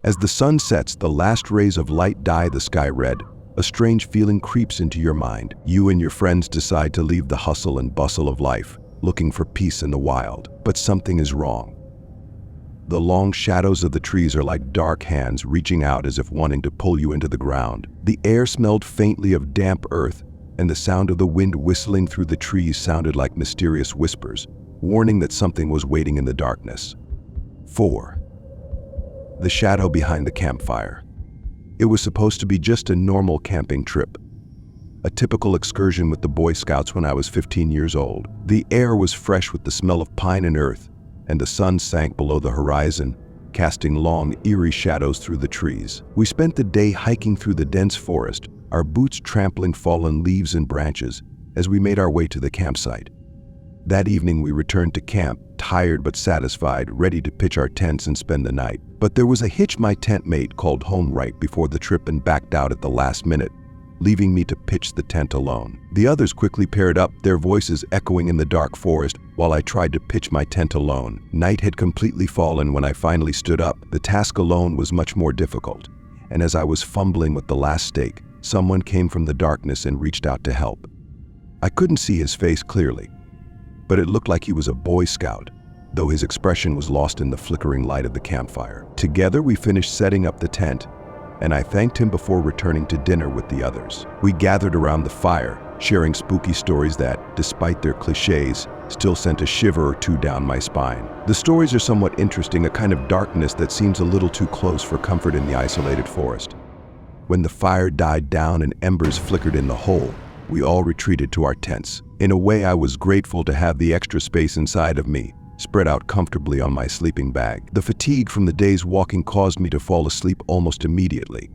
As the sun sets, the last rays of light dye the sky red. A strange feeling creeps into your mind. You and your friends decide to leave the hustle and bustle of life, looking for peace in the wild. But something is wrong. The long shadows of the trees are like dark hands reaching out as if wanting to pull you into the ground. The air smelled faintly of damp earth, and the sound of the wind whistling through the trees sounded like mysterious whispers, warning that something was waiting in the darkness. 4. The shadow behind the campfire. It was supposed to be just a normal camping trip, a typical excursion with the Boy Scouts when I was 15 years old. The air was fresh with the smell of pine and earth, and the sun sank below the horizon, casting long, eerie shadows through the trees. We spent the day hiking through the dense forest, our boots trampling fallen leaves and branches as we made our way to the campsite. That evening we returned to camp, tired but satisfied, ready to pitch our tents and spend the night. But there was a hitch. My tent mate called home right before the trip and backed out at the last minute, leaving me to pitch the tent alone. The others quickly paired up, their voices echoing in the dark forest while I tried to pitch my tent alone. Night had completely fallen when I finally stood up. The task alone was much more difficult, and as I was fumbling with the last stake, someone came from the darkness and reached out to help. I couldn't see his face clearly, but it looked like he was a Boy Scout, though his expression was lost in the flickering light of the campfire. Together we finished setting up the tent, and I thanked him before returning to dinner with the others. We gathered around the fire, sharing spooky stories that, despite their cliches, still sent a shiver or two down my spine. The stories are somewhat interesting, a kind of darkness that seems a little too close for comfort in the isolated forest. When the fire died down and embers flickered in the hole, we all retreated to our tents. In a way, I was grateful to have the extra space inside of me, spread out comfortably on my sleeping bag. The fatigue from the day's walking caused me to fall asleep almost immediately.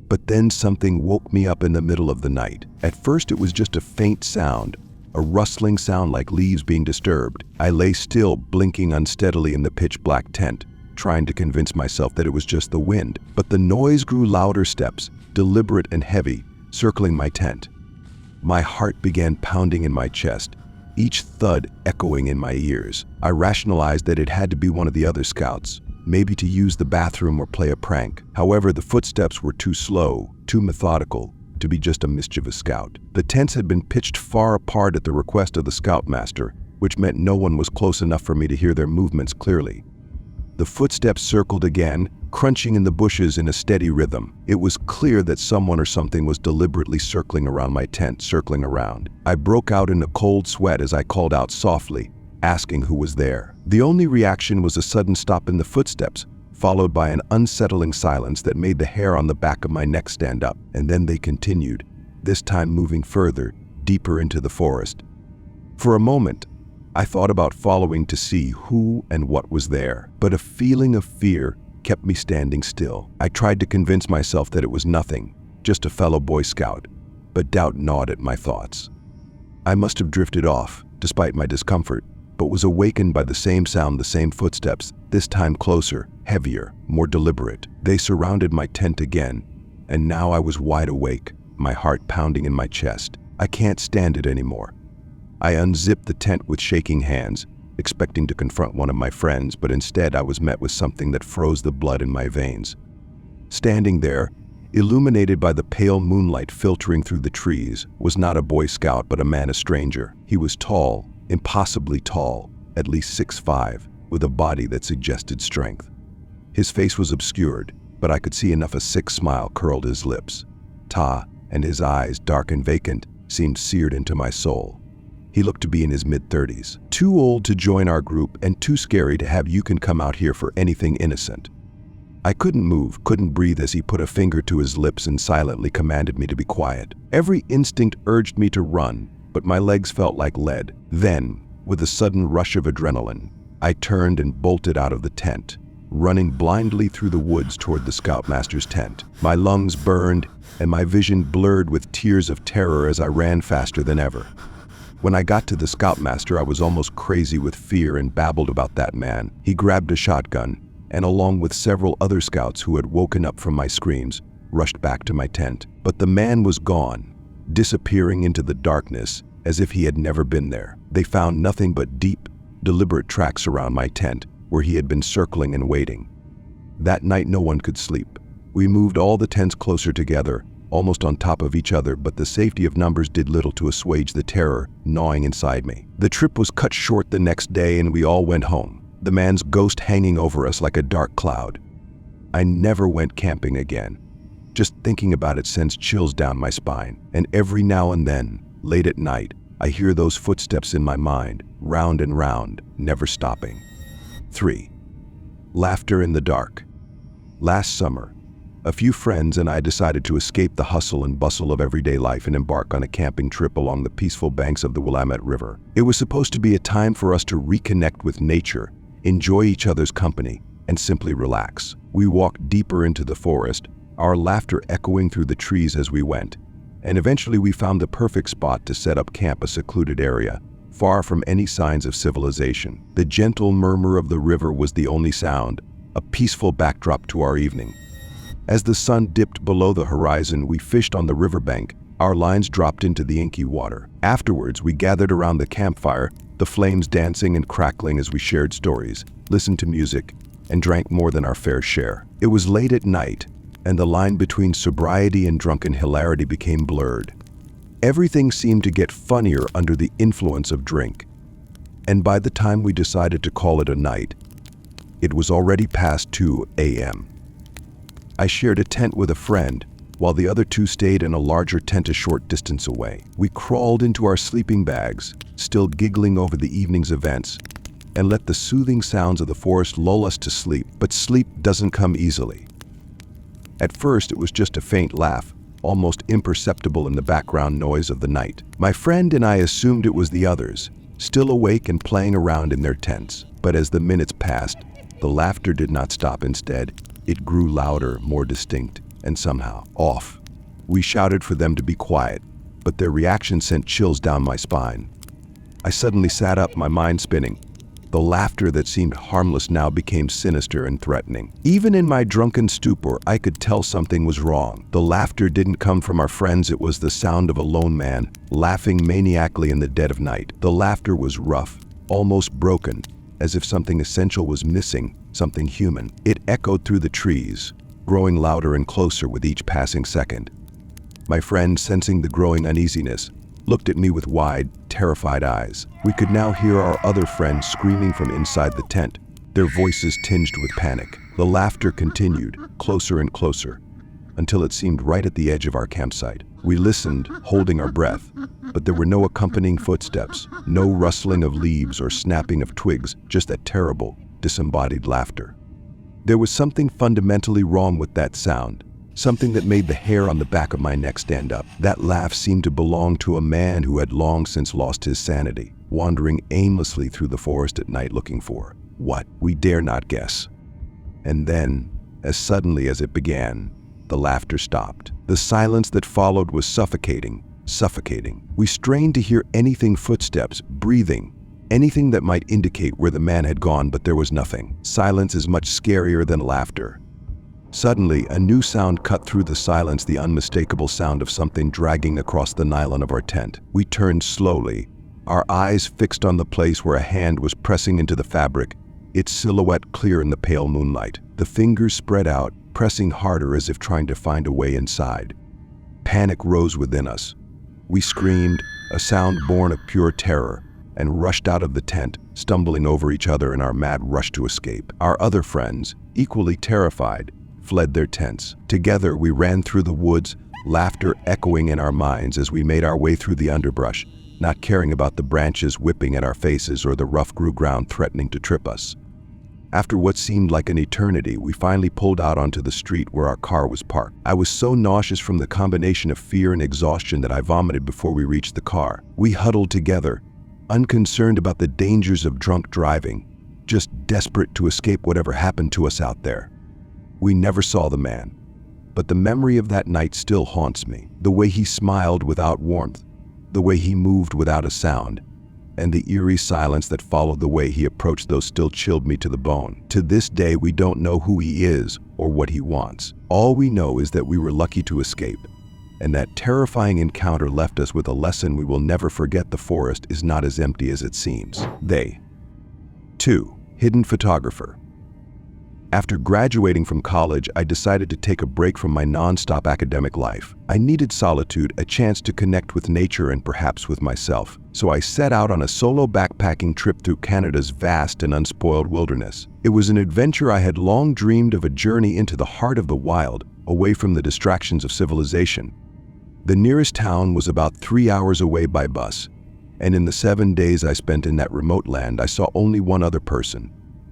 But then something woke me up in the middle of the night. At first it was just a faint sound, a rustling sound like leaves being disturbed. I lay still, blinking unsteadily in the pitch-black tent, trying to convince myself that it was just the wind. But the noise grew louder, steps, deliberate and heavy, circling my tent. My heart began pounding in my chest, each thud echoing in my ears. I rationalized that it had to be one of the other scouts, maybe to use the bathroom or play a prank. However, the footsteps were too slow, too methodical, to be just a mischievous scout. The tents had been pitched far apart at the request of the scoutmaster, which meant no one was close enough for me to hear their movements clearly. The footsteps circled again, crunching in the bushes in a steady rhythm. It was clear that someone or something was deliberately circling around my tent, circling around. I broke out in a cold sweat as I called out softly, asking who was there. The only reaction was a sudden stop in the footsteps, followed by an unsettling silence that made the hair on the back of my neck stand up. And then they continued, this time moving further, deeper into the forest. For a moment, I thought about following to see who and what was there, but a feeling of fear kept me standing still. I tried to convince myself that it was nothing, just a fellow Boy Scout, but doubt gnawed at my thoughts. I must have drifted off, despite my discomfort, but was awakened by the same sound, the same footsteps, this time closer, heavier, more deliberate. They surrounded my tent again, and now I was wide awake, my heart pounding in my chest. I can't stand it anymore. I unzipped the tent with shaking hands, expecting to confront one of my friends, but instead I was met with something that froze the blood in my veins. Standing there, illuminated by the pale moonlight filtering through the trees, was not a Boy Scout but a man, a stranger. He was tall, impossibly tall, at least 6'5", with a body that suggested strength. His face was obscured, but I could see enough a sick smile curled his lips. And his eyes, dark and vacant, seemed seared into my soul. He looked to be in his mid-30s. Too old to join our group and too scary to have you can come out here for anything innocent. I couldn't move, couldn't breathe as he put a finger to his lips and silently commanded me to be quiet. Every instinct urged me to run, but my legs felt like lead. Then, with a sudden rush of adrenaline, I turned and bolted out of the tent, running blindly through the woods toward the scoutmaster's tent. My lungs burned and my vision blurred with tears of terror as I ran faster than ever. When I got to the scoutmaster, I was almost crazy with fear and babbled about that man. He grabbed a shotgun, and along with several other scouts who had woken up from my screams, rushed back to my tent. But the man was gone, disappearing into the darkness as if he had never been there. They found nothing but deep, deliberate tracks around my tent where he had been circling and waiting. That night no one could sleep. We moved all the tents closer together, almost on top of each other, but the safety of numbers did little to assuage the terror gnawing inside me. The trip was cut short the next day and we all went home, the man's ghost hanging over us like a dark cloud. I never went camping again. Just thinking about it sends chills down my spine, and every now and then, late at night, I hear those footsteps in my mind, round and round, never stopping. 3. Laughter in the dark. Last summer, a few friends and I decided to escape the hustle and bustle of everyday life and embark on a camping trip along the peaceful banks of the Willamette River. It was supposed to be a time for us to reconnect with nature, enjoy each other's company, and simply relax. We walked deeper into the forest, our laughter echoing through the trees as we went, and eventually we found the perfect spot to set up camp, a secluded area, far from any signs of civilization. The gentle murmur of the river was the only sound, a peaceful backdrop to our evening. As the sun dipped below the horizon, we fished on the riverbank, our lines dropped into the inky water. Afterwards, we gathered around the campfire, the flames dancing and crackling as we shared stories, listened to music, and drank more than our fair share. It was late at night, and the line between sobriety and drunken hilarity became blurred. Everything seemed to get funnier under the influence of drink. And by the time we decided to call it a night, it was already past 2 a.m. I shared a tent with a friend, while the other two stayed in a larger tent a short distance away. We crawled into our sleeping bags, still giggling over the evening's events, and let the soothing sounds of the forest lull us to sleep. But sleep doesn't come easily. At first, it was just a faint laugh, almost imperceptible in the background noise of the night. My friend and I assumed it was the others, still awake and playing around in their tents. But as the minutes passed, the laughter did not stop. Instead, it grew louder, more distinct, and somehow off. We shouted for them to be quiet, but their reaction sent chills down my spine. I suddenly sat up, my mind spinning. The laughter that seemed harmless now became sinister and threatening. Even in my drunken stupor, I could tell something was wrong. The laughter didn't come from our friends. It was the sound of a lone man, laughing maniacally in the dead of night. The laughter was rough, almost broken, as if something essential was missing, something human. It echoed through the trees, growing louder and closer with each passing second. My friend, sensing the growing uneasiness, looked at me with wide, terrified eyes. We could now hear our other friends screaming from inside the tent, their voices tinged with panic. The laughter continued, closer and closer, until it seemed right at the edge of our campsite. We listened, holding our breath, but there were no accompanying footsteps, no rustling of leaves or snapping of twigs, just that terrible, disembodied laughter. There was something fundamentally wrong with that sound, something that made the hair on the back of my neck stand up. That laugh seemed to belong to a man who had long since lost his sanity, wandering aimlessly through the forest at night looking for what? We dare not guess. And then, as suddenly as it began, the laughter stopped. The silence that followed was suffocating. We strained to hear anything, footsteps, breathing, anything that might indicate where the man had gone, but there was nothing. Silence is much scarier than laughter. Suddenly, a new sound cut through the silence, the unmistakable sound of something dragging across the nylon of our tent. We turned slowly, our eyes fixed on the place where a hand was pressing into the fabric, its silhouette clear in the pale moonlight. The fingers spread out, pressing harder as if trying to find a way inside. Panic rose within us. We screamed, a sound born of pure terror, and rushed out of the tent, stumbling over each other in our mad rush to escape. Our other friends, equally terrified, fled their tents. Together we ran through the woods, laughter echoing in our minds as we made our way through the underbrush, not caring about the branches whipping at our faces or the rough ground threatening to trip us. After what seemed like an eternity, we finally pulled out onto the street where our car was parked. I was so nauseous from the combination of fear and exhaustion that I vomited before we reached the car. We huddled together, unconcerned about the dangers of drunk driving, just desperate to escape whatever happened to us out there. We never saw the man, but the memory of that night still haunts me. The way he smiled without warmth, the way he moved without a sound, and the eerie silence that followed the way he approached those still chilled me to the bone. To this day, we don't know who he is or what he wants. All we know is that we were lucky to escape, and that terrifying encounter left us with a lesson we will never forget. The forest is not as empty as it seems. 2. Hidden photographer. After graduating from college, I decided to take a break from my non-stop academic life. I needed solitude, a chance to connect with nature and perhaps with myself. So I set out on a solo backpacking trip through Canada's vast and unspoiled wilderness. It was an adventure I had long dreamed of, a journey into the heart of the wild, away from the distractions of civilization. The nearest town was about 3 hours away by bus, and in the 7 days I spent in that remote land, I saw only one other person.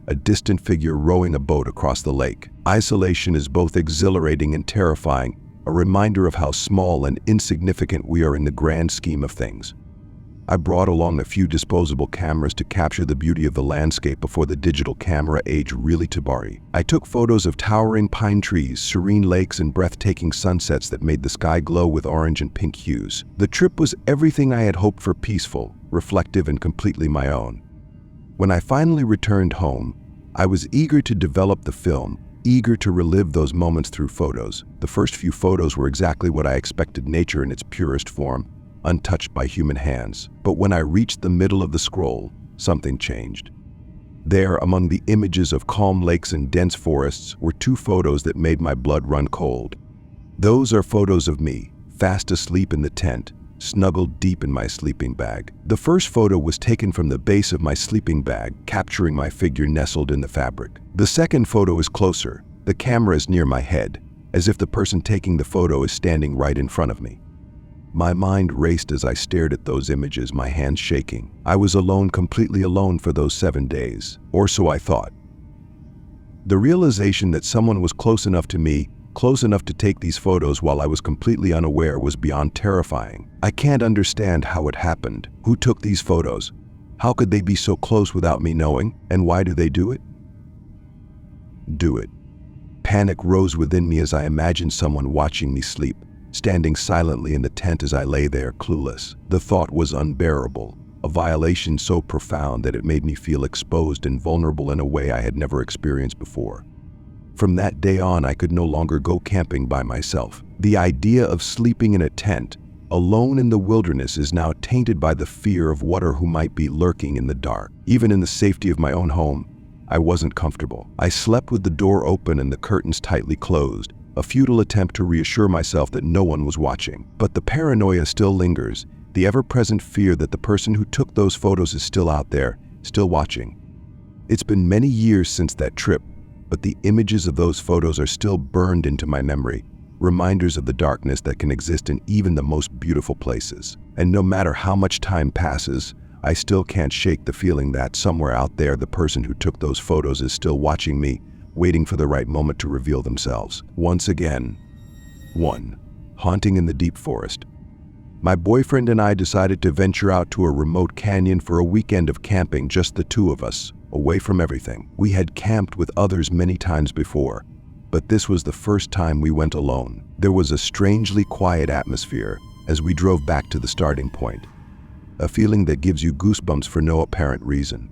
A distant figure rowing a boat across the lake. Isolation is both exhilarating and terrifying, a reminder of how small and insignificant we are in the grand scheme of things. I brought along a few disposable cameras to capture the beauty of the landscape before the digital camera age really tabari. I took photos of towering pine trees, serene lakes, and breathtaking sunsets that made the sky glow with orange and pink hues. The trip was everything I had hoped for: peaceful, reflective, and completely my own. When I finally returned home, I was eager to develop the film, eager to relive those moments through photos. The first few photos were exactly what I expected: nature in its purest form, untouched by human hands. But when I reached the middle of the scroll, something changed. There, among the images of calm lakes and dense forests, were two photos that made my blood run cold. Those are photos of me, fast asleep in the tent, snuggled deep in my sleeping bag. The first photo was taken from the base of my sleeping bag, capturing my figure nestled in the fabric. The second photo is closer. The camera is near my head, as if the person taking the photo is standing right in front of me. My mind raced as I stared at those images, my hands shaking. I was alone, completely alone for those 7 days, or so I thought. The realization that someone was close enough to me, close enough to take these photos while I was completely unaware, was beyond terrifying. I can't understand how it happened. Who took these photos? How could they be so close without me knowing? And why do they do it? Panic rose within me as I imagined someone watching me sleep, standing silently in the tent as I lay there, clueless. The thought was unbearable, a violation so profound that it made me feel exposed and vulnerable in a way I had never experienced before. From that day on, I could no longer go camping by myself. The idea of sleeping in a tent, alone in the wilderness, is now tainted by the fear of what or who might be lurking in the dark. Even in the safety of my own home, I wasn't comfortable. I slept with the door open and the curtains tightly closed, a futile attempt to reassure myself that no one was watching. But the paranoia still lingers, the ever-present fear that the person who took those photos is still out there, still watching. It's been many years since that trip, but the images of those photos are still burned into my memory, reminders of the darkness that can exist in even the most beautiful places. And no matter how much time passes, I still can't shake the feeling that somewhere out there, the person who took those photos is still watching me, waiting for the right moment to reveal themselves. Once again. 1. Haunting in the deep forest. My boyfriend and I decided to venture out to a remote canyon for a weekend of camping, just the two of us, away from everything. We had camped with others many times before, but this was the first time we went alone. There was a strangely quiet atmosphere as we drove back to the starting point, a feeling that gives you goosebumps for no apparent reason.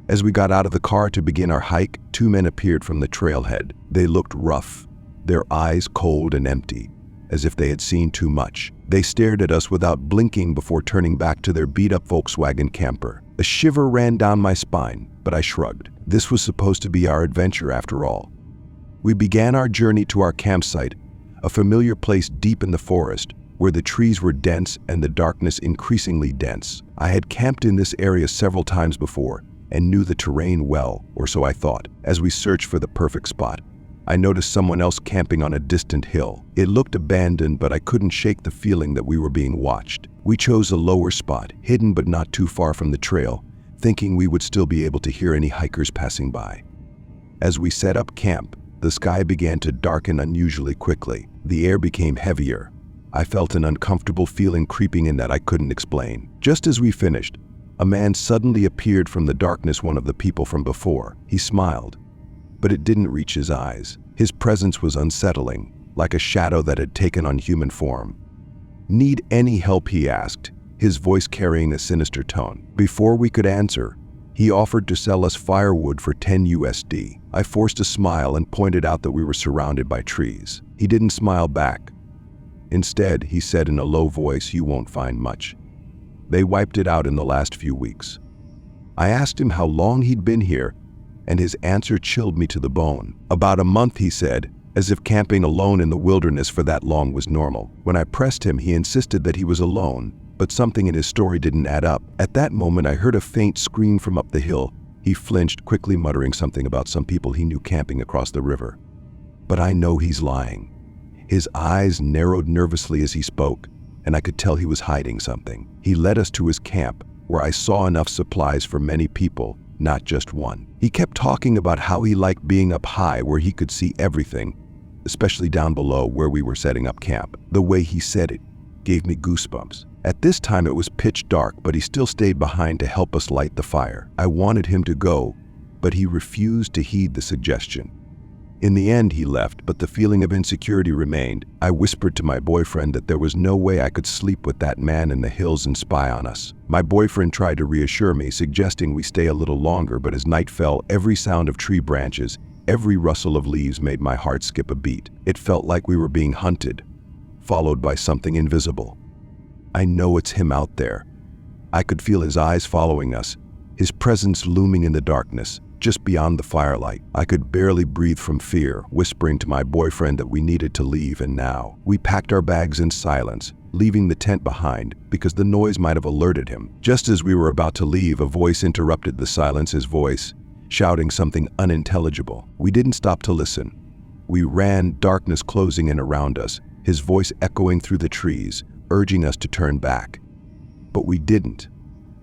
As we got out of the car to begin our hike, two men appeared from the trailhead. They looked rough, their eyes cold and empty, as if they had seen too much. They stared at us without blinking before turning back to their beat-up Volkswagen camper. A shiver ran down my spine, but I shrugged. This was supposed to be our adventure after all. We began our journey to our campsite, a familiar place deep in the forest, where the trees were dense and the darkness increasingly dense. I had camped in this area several times before and knew the terrain well, or so I thought. As we searched for the perfect spot, I noticed someone else camping on a distant hill. It looked abandoned, but I couldn't shake the feeling that we were being watched. We chose a lower spot, hidden but not too far from the trail, thinking we would still be able to hear any hikers passing by. As we set up camp, the sky began to darken unusually quickly. The air became heavier. I felt an uncomfortable feeling creeping in that I couldn't explain. Just as we finished, a man suddenly appeared from the darkness, one of the people from before. He smiled, but it didn't reach his eyes. His presence was unsettling, like a shadow that had taken on human form. "Need any help?" he asked, his voice carrying a sinister tone. Before we could answer, he offered to sell us firewood for $10. I forced a smile and pointed out that we were surrounded by trees. He didn't smile back. Instead, he said in a low voice, "You won't find much. They wiped it out in the last few weeks." I asked him how long he'd been here, and his answer chilled me to the bone. About a month, he said, as if camping alone in the wilderness for that long was normal. When I pressed him, he insisted that he was alone, but something in his story didn't add up. At that moment, I heard a faint scream from up the hill. He flinched, quickly muttering something about some people he knew camping across the river. But I know he's lying. His eyes narrowed nervously as he spoke, and I could tell he was hiding something. He led us to his camp, where I saw enough supplies for many people, not just one. He kept talking about how he liked being up high where he could see everything, especially down below where we were setting up camp. The way he said it gave me goosebumps. At this time it was pitch dark, but he still stayed behind to help us light the fire. I wanted him to go, but he refused to heed the suggestion. In the end, he left, but the feeling of insecurity remained. I whispered to my boyfriend that there was no way I could sleep with that man in the hills and spy on us. My boyfriend tried to reassure me, suggesting we stay a little longer, but as night fell, every sound of tree branches, every rustle of leaves made my heart skip a beat. It felt like we were being hunted, followed by something invisible. I know it's him out there. I could feel his eyes following us, his presence looming in the darkness, just beyond the firelight. I could barely breathe from fear, whispering to my boyfriend that we needed to leave, and now. We packed our bags in silence, leaving the tent behind because the noise might have alerted him. Just as we were about to leave, a voice interrupted the silence, his voice, shouting something unintelligible. We didn't stop to listen. We ran, darkness closing in around us, his voice echoing through the trees, urging us to turn back. But we didn't.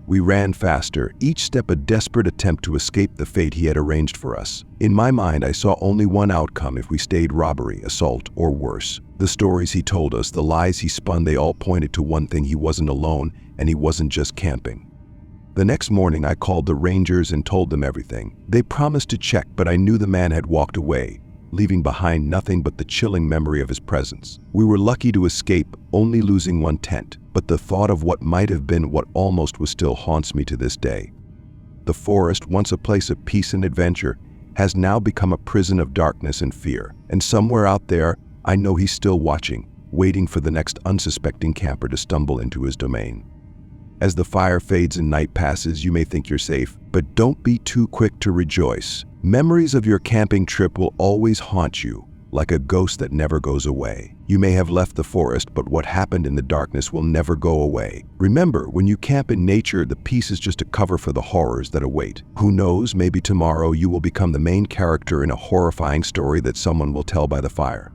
We ran faster, each step a desperate attempt to escape the fate he had arranged for us. In my mind, I saw only one outcome if we stayed: robbery, assault, or worse. The stories he told us, the lies he spun, they all pointed to one thing: he wasn't alone, and he wasn't just camping. The next morning, I called the rangers and told them everything. They promised to check, but I knew the man had walked away, leaving behind nothing but the chilling memory of his presence. We were lucky to escape, only losing one tent, but the thought of what might have been, what almost was, still haunts me to this day. The forest, once a place of peace and adventure, has now become a prison of darkness and fear. And somewhere out there, I know he's still watching, waiting for the next unsuspecting camper to stumble into his domain. As the fire fades and night passes, you may think you're safe, but don't be too quick to rejoice. Memories of your camping trip will always haunt you, like a ghost that never goes away. You may have left the forest, but what happened in the darkness will never go away. Remember, when you camp in nature, the peace is just a cover for the horrors that await. Who knows, maybe tomorrow you will become the main character in a horrifying story that someone will tell by the fire.